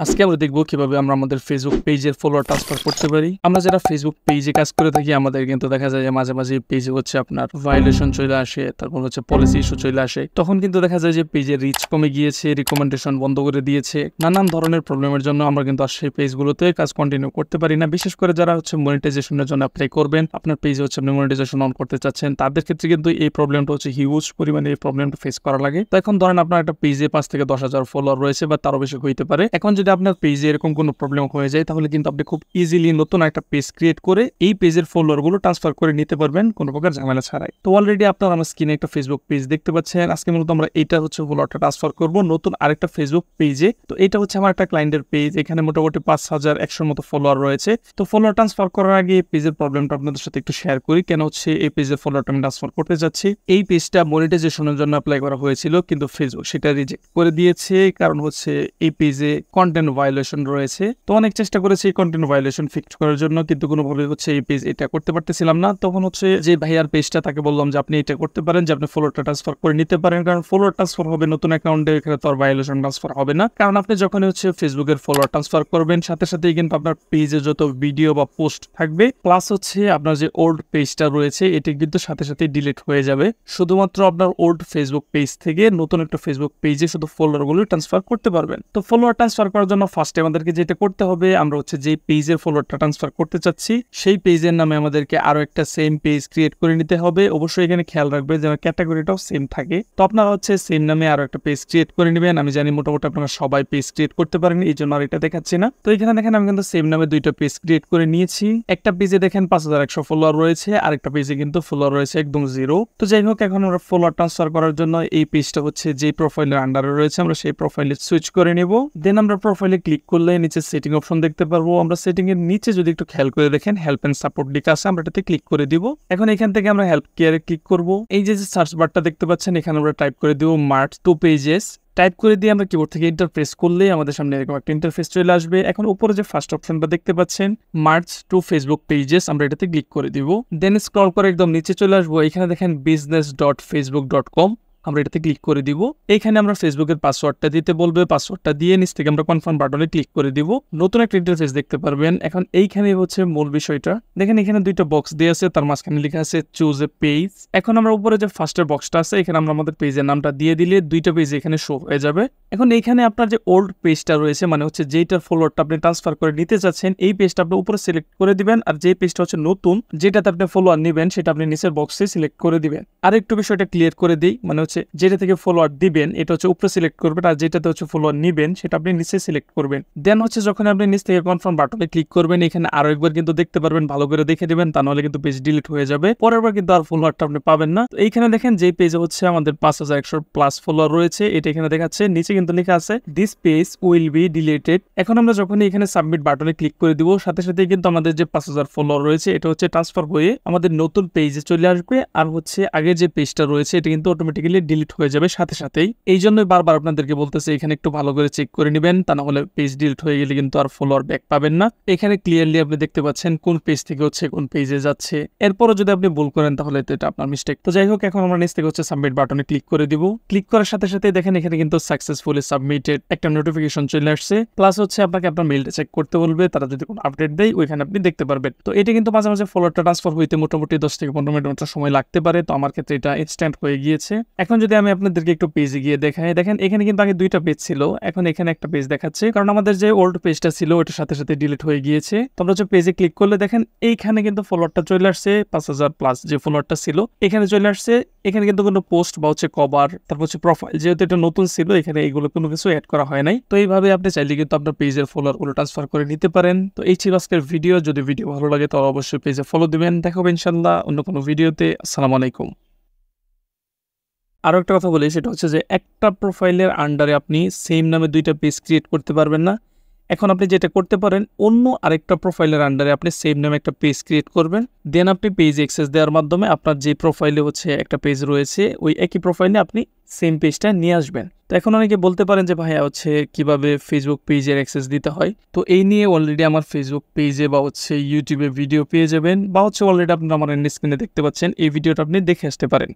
আজকে আমরা দেখব কিভাবে আমরা আমাদের ফেসবুক পেজের ফলোয়ার ট্রান্সফার করতে পারি। আমরা যারা ফেসবুক পেজে কাজ করে থাকি আমাদের কিন্তু দেখা যায় যে মাঝে মাঝে পেজে হচ্ছে আপনার ভায়োলেশন চলে আসে, তারপর হচ্ছে পলিসি ইস্যু চলে আসে। তখন কিন্তু দেখা যায় যে পেজের রিচ কমে গিয়েছে, রিকমেন্ডেশন বন্ধ করে দিয়েছে, নানান ধরনের প্রবলেমের জন্য আমরা কিন্তু আর সেই পেজগুলোতে কাজ কন্টিনিউ করতে পারি না। বিশেষ করে যারা হচ্ছে মনিটাইজেশনের জন্য অ্যাপ্লাই করবেন, আপনার পেজে হচ্ছে আপনি মনিটাইজেশন অন করতে চাচ্ছেন, তাদের ক্ষেত্রে কিন্তু এই প্রবলেমটা হচ্ছে হিউজ পরিমাণে এই প্রবলেমটা ফেস করা লাগে। তো এখন ধরেন আপনার একটা পেজে 5 থেকে 10,000 ফলোয়ার রয়েছে বা তারও বেশি হইতে পারে। এখন যদি আপনার পেজে এরকম কোনো প্রবলেম হয়ে যায় তাহলে কিন্তু আপনি খুব ইজিলি নতুন একটা পেজ ক্রিয়েট করে এই পেজের ফলোয়ারগুলো ট্রান্সফার করে নিতে পারবেন কোনো প্রকার ঝামেলা ছাড়াই। তো অলরেডি আপনারা আমার স্ক্রিনে একটা ফেসবুক পেজ দেখতে পাচ্ছেন। আজকে মূলত আমরা এইটা হচ্ছে ফলোয়ারটা ট্রান্সফার করব নতুন আরেকটা ফেসবুক পেজে। তো এটা হচ্ছে আমার একটা ক্লায়েন্টের পেজ, এখানে মোটামুটি 5,100 মতো ফলোয়ার রয়েছে। তো ফলোয়ার ট্রান্সফার করার আগে এই পেজের প্রবলেমটা আপনাদের সাথে একটু শেয়ার করি, কেন হচ্ছে এই পেজের ফলোয়ারটা আমি ট্রান্সফার করতে যাচ্ছি। এই পেজটা মনিটাইজেশনের জন্য অ্যাপ্লাই করা হয়েছিল, কিন্তু ফেসবুক সেটা রিজেক্ট করে দিয়েছে, কারণ হচ্ছে এই পেজে কন্টেন্ট ভায়োলেশন রয়েছে। তো অনেক চেষ্টা করেছি এই কন্টেন্ট ভায়োলেশন ফিক্স করার জন্য, কিন্তু কোনোভাবে হচ্ছে এই পেজ এটা করতে পারতেছিলাম না। তখন হচ্ছে যে ভাইয়ার পেজটা, তাকে বললাম যে আপনি এটা করতে পারেন, যে আপনি ফলোয়ারটা ট্রান্সফার করে নিতে পারেন, কারণ ফলোয়ার ট্রান্সফার হবে নতুন অ্যাকাউন্টে, এখানে তো আর ভায়োলেশন ট্রান্সফার হবে না। কারণ আপনি যখন হচ্ছে ফেসবুকের ফলোয়ার ট্রান্সফার করবেন সাথে সাথেই কিন্তু আপনার পেজে যত ভিডিও বা পোস্ট থাকবে প্লাস হচ্ছে আপনার যে ওল্ড পেজটা রয়েছে এটি কিন্তু সাথে সাথে ডিলিট হয়ে যাবে। শুধুমাত্র আপনার ওল্ড ফেসবুক পেজ থেকে নতুন একটা ফেসবুক পেজে শুধু ফলোয়ারগুলো ট্রান্সফার করতে পারবেন। তো ফলোয়ার ট্রান্সফার করার জন্য ফার্স্টে আমাদেরকে যেটা করতে হবে, আমরা হচ্ছে যে পেজের ফলোয়ারটা ট্রান্সফার করতে চাচ্ছি সেই পেজের নামে আমাদেরকে আরো একটা সেম পেজ ক্রিয়েট করে নিতে হবে। অবশ্যই এখানে খেয়াল রাখবে যেন ক্যাটাগরিটাও সেম থাকে। তো আপনারা হচ্ছে সেম নামে আরো একটা পেজ ক্রিয়েট করে নেবেন। আমি জানি মোটামুটি আপনারা সবাই পেজ ক্রিয়েট করতে পারেন, এই জন্য আর এটা দেখাচ্ছি না। তো এখানে দেখেন আমি কিন্তু সেম নামে দুইটা পেজ ক্রিয়েট করে নিয়েছি। একটা পেজে দেখেন 5,100 ফলোয়ার রয়েছে, আরেকটা পেজে কিন্তু ফলোয়ার রয়েছে একদম 0। তো যাই হোক, এখন আমরা ফলোয়ার ট্রান্সফার করার জন্য এই পেজটা হচ্ছে যে প্রোফাইলের আন্ডারে রয়েছে আমরা সেই প্রোফাইলে সুইচ করে নেব। দেন আমরা প্রোফাইলে ক্লিক করলে নিচে সেটিং অপশন দেখতে পারবো। আমরা সেটিং এর নিচে যদি একটু খেয়াল করে দেখেন হেল্প এন্ড সাপোর্ট লেখা আছে, আমরা এটাতে ক্লিক করে দিব। এখন এখান থেকে আমরা হেল্প কেয়ারে ক্লিক করব। এই যে সার্চ বারটা দেখতে পাচ্ছেন, এখানে আমরা টাইপ করে দিব মার্চ টু পেজেস। টাইপ করে দিয়ে আমরা কিবোর্ড থেকে ইন্টারফেস করলে আমাদের সামনে এরকম একটা ইন্টারফেস চলে আসবে। এখন উপরে যে ফার্স্ট অপশনটা দেখতে পাচ্ছেন মার্চ টু ফেসবুক পেজেস, আমরা এটাতে ক্লিক করে দিব। দেন স্ক্রল করে একদম নিচে চলে আসবো, এখানে দেখেন business.facebook.com, আমরা এটাতে ক্লিক করে দিব। এখানে আমরা ফেসবুকের পাসওয়ার্ডটা দিতে বলবে, পাসওয়ার্ডটা দিয়ে নিচ থেকে আমরা কনফার্ম বাটনে ক্লিক করে দিব। নতুন একটা ইন্টারফেস দেখতে পারবেন। এখন এইখানে হচ্ছে মূল বিষয়টা দেখেন, এখানে দুইটা বক্স দিয়ে আছে, তার মাঝখানে লেখা আছে চুজ এ পেজ। এখন আমরা উপরে যে ফার্স্টের বক্সটা আছে এখানে আমরা আমাদের পেজের নামটা দিয়ে দিলে দুইটা পেজ এখানে শো হয়ে যাবে। এখন এইখানে আপনার যে ওল্ড পেজটা রয়েছে, মানে হচ্ছে যেটার ফলোয়ারটা আপনি ট্রান্সফার করে নিতে চাচ্ছেন, এই পেজটা আপনি উপরে সিলেক্ট করে দিবেন, আর যে পেজটা হচ্ছে নতুন যেটাতে আপনি ফলোয়ার নেবেন সেটা আপনি নিচের বক্সে সিলেক্ট করে দিবেন। আর একটু বিষয়টা ক্লিয়ার করে দিই, মানে হচ্ছে যেটা থেকে ফলোয়ার দিবেন এটা হচ্ছে উপরে সিলেক্ট করবেন, আর যেটাতে হচ্ছে ফলোয়ার নেবেন সেটা আপনি নিচে সিলেক্ট করবেন। দেন হচ্ছে যখন আপনি নিচ থেকে কনফার্ম বাটনে ক্লিক করবেন, এখানে আরো একবার কিন্তু দেখতে পারবেন, ভালো করে দেখে দিবেন, তা নাহলে কিন্তু পেজ ডিলিট হয়ে যাবে, পরের বার কিন্তু আর ফলোয়ারটা আপনি পাবেন না। তো এইখানে দেখেন যে পেজে হচ্ছে আমাদের 5,100 প্লাস ফলোয়ার রয়েছে, এটা এখানে দেখাচ্ছে, নিচে কিন্তু লেখা আছে this page will be deleted. এখন আমরা যখন এখানে সাবমিট বাটনে ক্লিক করে দিব সাথে সাথে কিন্তু আমাদের যে 5,000 ফলোয়ার রয়েছে এটা হচ্ছে ট্রান্সফার হয়ে আমাদের নতুন পেজে চলে আসবে, আর হচ্ছে আগে যে পেজটা রয়েছে এটা কিন্তু অটোমেটিক্যালি ডিলিট হয়ে যাবে সাথে সাথেই। এই জন্যই বারবার আপনাদেরকে বলতেছে এখানে একটু ভালো করে চেক করে নেবেন, তা না হলে পেজ ডিলিট হয়ে গেলে কিন্তু আর ফলোয়ার ব্যাক পাবেন না। এখানে ক্লিয়ারলি আপনি দেখতে পাচ্ছেন কোন পেজ থেকে হচ্ছে কোন পেজে যাচ্ছে। এরপরও যদি আপনি ভুল করেন তাহলে তো এটা আপনার মিস্টেক। তো যাই হোক, এখন আমরা নিচ থেকে হচ্ছে সাবমিট বাটনে ক্লিক করে দিব। ক্লিক করার সাথে সাথে দেখেন এখানে কিন্তু সাকসেসফুলি সাবমিটেড একটা নোটিফিকেশন চলে আসছে, প্লাস হচ্ছে আপনাকে আপনার মেইলটা চেক করতে বলবে, তারা যদি কোনো আপডেট দেয় ওইখানে আপনি দেখতে পারবেন। তো এটা কিন্তু মাঝে মাঝে ফলোয়ারটা ট্রান্সফার হইতে মোটামুটি 10 থেকে 15 মিনিট সময় লাগতে পারে, তো আমার ক্ষেত্রে এটা ইনস্ট্যান্ট হয়ে গিয়েছে। এখন যদি আমি আপনাদেরকে একটু পেজে গিয়ে দেখাই, দেখেন এখানে কিন্তু আগে দুইটা পেজ ছিল, এখন এখানে একটা পেজ দেখাচ্ছে, কারণ আমাদের যে ওল্ড পেজটা ছিল ওটার সাথে সাথে ডিলিট হয়ে গিয়েছে। তোমরা হচ্ছে পেজে ক্লিক করলে দেখেন এইখানে কিন্তু ফলোয়ারটা চলে আসছে, 5,000 প্লাস যে ফলোয়ারটা ছিল এখানে চলে আসছে। এখানে কিন্তু কোনো পোস্ট বা হচ্ছে কভার, তারপর হচ্ছে প্রোফাইল, যেহেতু এটা নতুন ছিল এখানে এইগুলো কোনো কিছু অ্যাড করা হয় নাই। তো এইভাবে আপনি চাইলে কিন্তু আপনার পেজের ফলোয়ারগুলো ট্রান্সফার করে নিতে পারেন। তো এই ছিল আজকের ভিডিও। যদি ভিডিও ভালো লাগে তাহলে অবশ্যই পেজে ফলো দিবেন। দেখা হবে ইনশাল্লাহ অন্য কোনো ভিডিওতে। আসসালামু আলাইকুম। আরো একটা কথা বলি, সেটা হচ্ছে যে একটা প্রোফাইলের আন্ডারে আপনি সেম নামে দুইটা পেজ ক্রিয়েট করতে পারবেন না। এখন আপনি যেটা করতে পারেন, অন্য আরেকটা প্রোফাইলের আন্ডারে আপনি সেম নামে একটা পেজ ক্রিয়েট করবেন, দেন আপনি পেজ অ্যাক্সেস দেওয়ার মাধ্যমে আপনার যে প্রোফাইলে হচ্ছে একটা পেজ রয়েছে ওই একই প্রোফাইলে আপনি সেম পেজটা নিয়ে আসবেন। তো এখন অনেকে বলতে পারেন যে ভাইয়া হচ্ছে কিভাবে ফেসবুক পেজের অ্যাক্সেস দিতে হয়। তো এই নিয়ে অলরেডি আমার ফেসবুক পেজে বা হচ্ছে ইউটিউবে ভিডিও পেয়ে যাবেন, বা হচ্ছে অলরেডি আপনারা আমার স্ক্রিনে দেখতে পাচ্ছেন, এই ভিডিওটা আপনি দেখে আসতে পারেন।